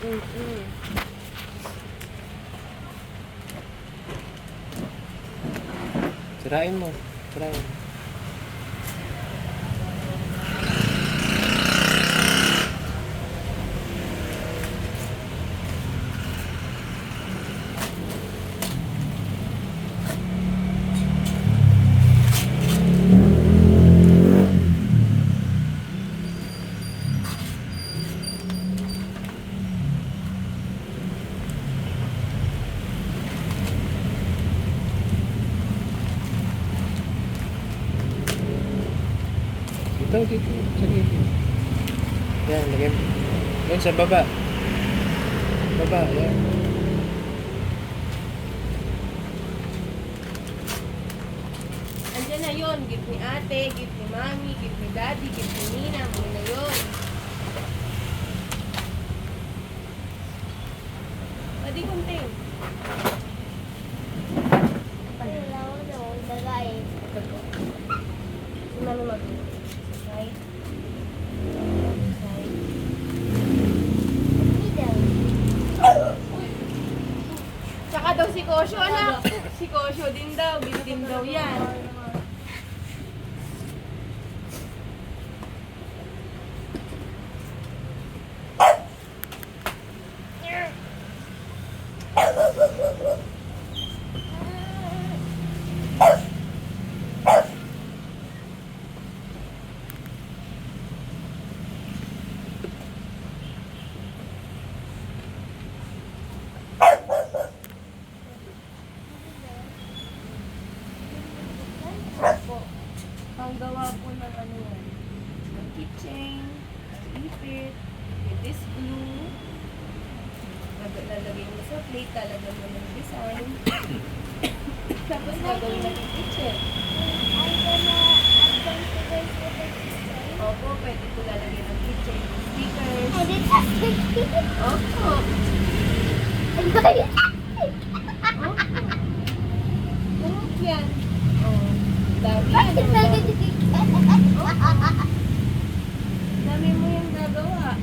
Mm-mm. Sirain mo. Sirain. Ito, dito. Sige. Yan, lagay mo. Yan, sa baba. Baba, yan. Andyan na yun. Gift ni ate, gift ni mami, gift ni daddy, gift ni Nina. Muna na yun. Pwede kunting. Ano mag side? Side. Tsaka daw si Kosyo, anak. Si Kosyo din daw. Gift din daw yan. Ang gawa po ng ano yan, ng keychain, ipit, with this glue, lalagay mo sa plate, lalagyan mo ng design, tapos gagawin natin keychain. Opo, pwede po lalagyan ng keychain, stickers. Opo. Opo. Yan. Oh, dami yan. Dami mo yung gagawa.